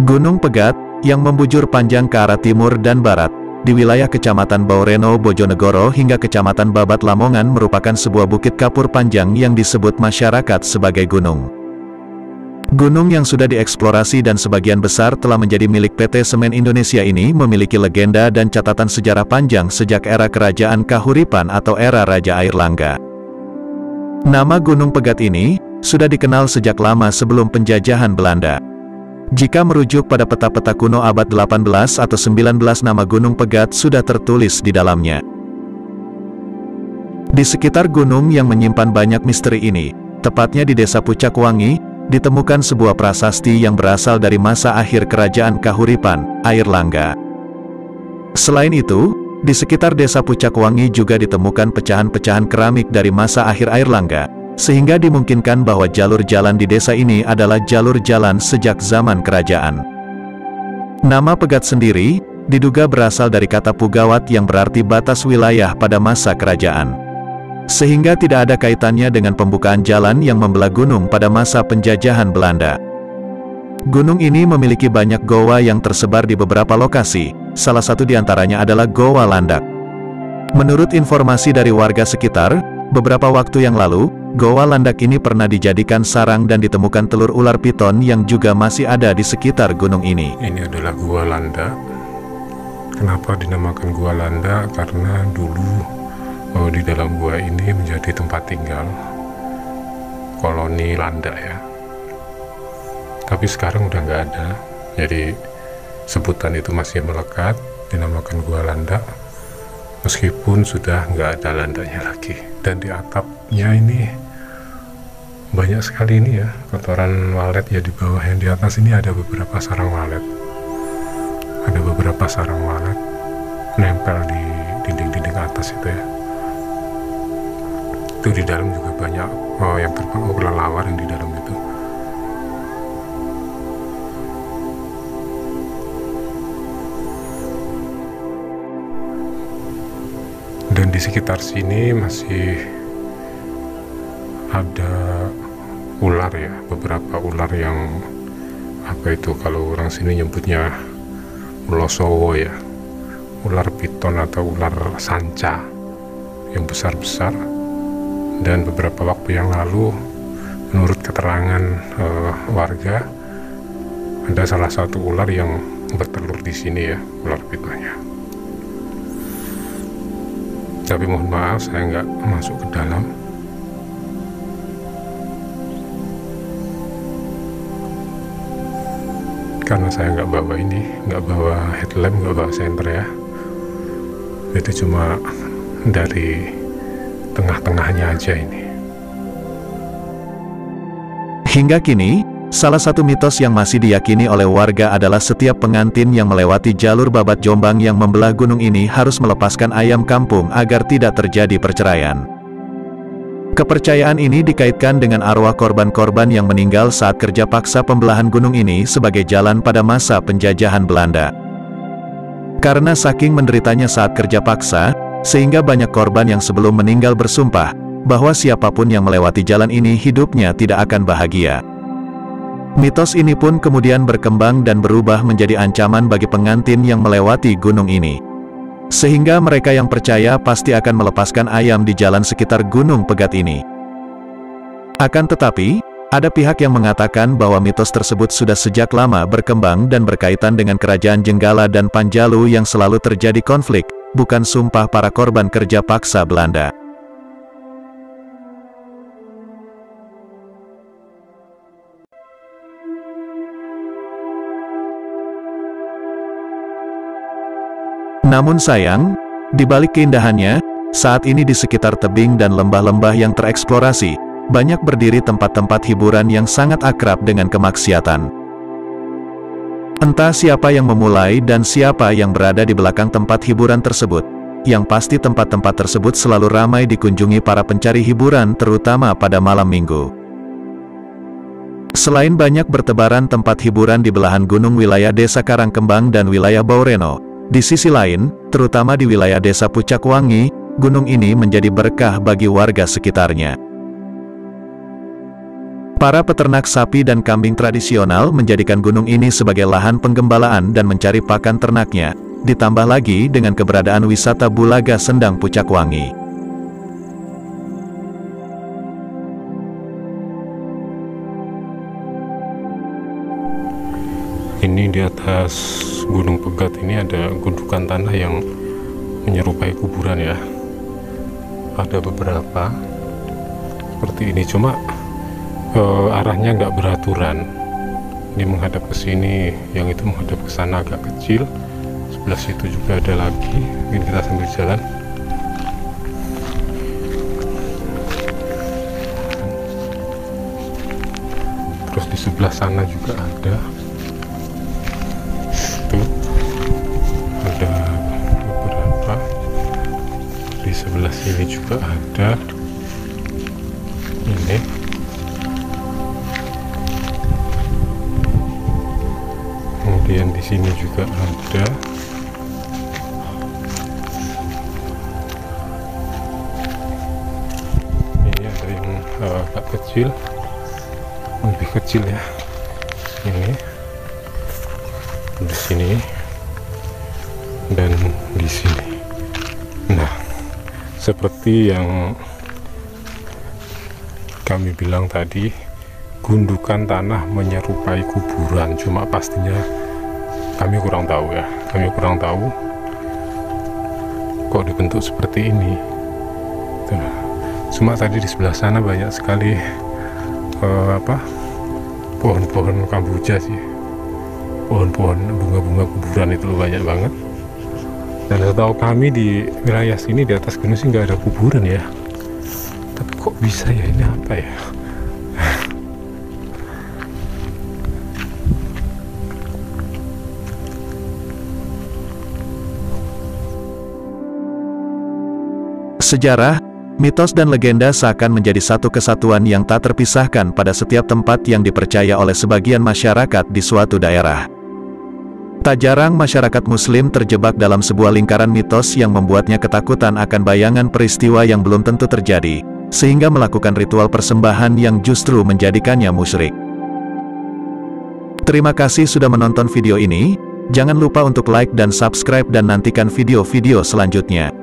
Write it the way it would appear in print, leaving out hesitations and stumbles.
Gunung Pegat, yang membujur panjang ke arah timur dan barat, di wilayah Kecamatan Baureno, Bojonegoro hingga Kecamatan Babat Lamongan merupakan sebuah bukit kapur panjang yang disebut masyarakat sebagai gunung. Gunung yang sudah dieksplorasi dan sebagian besar telah menjadi milik PT Semen Indonesia ini memiliki legenda dan catatan sejarah panjang sejak era Kerajaan Kahuripan atau era Raja Airlangga. Nama Gunung Pegat ini sudah dikenal sejak lama sebelum penjajahan Belanda. Jika merujuk pada peta-peta kuno abad 18 atau 19, nama Gunung Pegat sudah tertulis di dalamnya. Di sekitar gunung yang menyimpan banyak misteri ini, tepatnya di Desa Pucakwangi, ditemukan sebuah prasasti yang berasal dari masa akhir Kerajaan Kahuripan, Airlangga. Selain itu, di sekitar Desa Pucakwangi juga ditemukan pecahan-pecahan keramik dari masa akhir Airlangga, sehingga dimungkinkan bahwa jalur jalan di desa ini adalah jalur jalan sejak zaman kerajaan. Nama Pegat sendiri diduga berasal dari kata Pugawat yang berarti batas wilayah pada masa kerajaan. Sehingga tidak ada kaitannya dengan pembukaan jalan yang membelah gunung pada masa penjajahan Belanda. Gunung ini memiliki banyak goa yang tersebar di beberapa lokasi, salah satu diantaranya adalah Goa Landak. Menurut informasi dari warga sekitar, beberapa waktu yang lalu, Goa Landak ini pernah dijadikan sarang dan ditemukan telur ular piton yang juga masih ada di sekitar gunung ini. Ini adalah Gua Landak. Kenapa dinamakan Gua Landak? Karena dulu di dalam gua ini menjadi tempat tinggal koloni Landak ya. Tapi sekarang udah nggak ada. Jadi sebutan itu masih melekat, dinamakan Gua Landak. Meskipun sudah nggak ada landaknya lagi. Dan di atapnya ini banyak sekali ini ya kotoran walet ya. Di bawah yang di atas ini ada beberapa sarang walet. Ada beberapa sarang walet nempel di dinding-dinding atas itu ya. Itu di dalam juga banyak yang terbang kelelawar yang di dalam itu. Dan di sekitar sini masih ada ular ya, beberapa ular yang apa itu kalau orang sini nyebutnya ulosowo ya, ular piton atau ular sanca yang besar-besar. Dan beberapa waktu yang lalu menurut keterangan warga ada salah satu ular yang bertelur di sini ya, ular pitonnya. Tapi mohon maaf saya nggak masuk ke dalam. Karena saya nggak bawa ini, nggak bawa headlamp, nggak bawa senter ya. Itu cuma dari tengah-tengahnya aja ini. Hingga kini, salah satu mitos yang masih diyakini oleh warga adalah setiap pengantin yang melewati jalur Babat Jombang yang membelah gunung ini harus melepaskan ayam kampung agar tidak terjadi perceraian. Kepercayaan ini dikaitkan dengan arwah korban-korban yang meninggal saat kerja paksa pembelahan gunung ini sebagai jalan pada masa penjajahan Belanda. Karena saking menderitanya saat kerja paksa, sehingga banyak korban yang sebelum meninggal bersumpah bahwa siapapun yang melewati jalan ini hidupnya tidak akan bahagia. Mitos ini pun kemudian berkembang dan berubah menjadi ancaman bagi pengantin yang melewati gunung ini. Sehingga mereka yang percaya pasti akan melepaskan ayam di jalan sekitar Gunung Pegat ini. Akan tetapi, ada pihak yang mengatakan bahwa mitos tersebut sudah sejak lama berkembang dan berkaitan dengan kerajaan Jenggala dan Panjalu yang selalu terjadi konflik, bukan sumpah para korban kerja paksa Belanda. Namun sayang, di balik keindahannya, saat ini di sekitar tebing dan lembah-lembah yang tereksplorasi, banyak berdiri tempat-tempat hiburan yang sangat akrab dengan kemaksiatan. Entah siapa yang memulai dan siapa yang berada di belakang tempat hiburan tersebut, yang pasti tempat-tempat tersebut selalu ramai dikunjungi para pencari hiburan terutama pada malam minggu. Selain banyak bertebaran tempat hiburan di belahan gunung wilayah Desa Karangkembang dan wilayah Baureno, di sisi lain, terutama di wilayah Desa Pucakwangi, gunung ini menjadi berkah bagi warga sekitarnya. Para peternak sapi dan kambing tradisional menjadikan gunung ini sebagai lahan penggembalaan dan mencari pakan ternaknya, ditambah lagi dengan keberadaan wisata Bulaga Sendang Pucak Wangi. Ini di atas Gunung Pegat ini ada gundukan tanah yang menyerupai kuburan ya. Ada beberapa seperti ini, cuma arahnya nggak beraturan. Ini menghadap ke sini, yang itu menghadap ke sana agak kecil. Sebelah situ juga ada lagi. Mungkin kita sambil jalan. Terus di sebelah sana juga ada. Tuh, ada beberapa. Di sebelah sini juga ada. Ini. Kemudian di sini juga ada. Ini ada yang agak kecil, lebih kecil ya. Ini di sini dan di sini. Nah, seperti yang kami bilang tadi, gundukan tanah menyerupai kuburan, cuma pastinya kami kurang tahu ya. Kami kurang tahu kok dibentuk seperti ini. Tuh. Cuma tadi di sebelah sana banyak sekali pohon-pohon kamboja sih, pohon-pohon bunga-bunga kuburan itu banyak banget. Dan setahu kami di wilayah sini di atas gunung sih nggak ada kuburan ya. Tapi kok bisa ya, ini apa ya? Sejarah, mitos dan legenda seakan menjadi satu kesatuan yang tak terpisahkan pada setiap tempat yang dipercaya oleh sebagian masyarakat di suatu daerah. Tak jarang masyarakat Muslim terjebak dalam sebuah lingkaran mitos yang membuatnya ketakutan akan bayangan peristiwa yang belum tentu terjadi, sehingga melakukan ritual persembahan yang justru menjadikannya musyrik. Terima kasih sudah menonton video ini, jangan lupa untuk like dan subscribe dan nantikan video-video selanjutnya.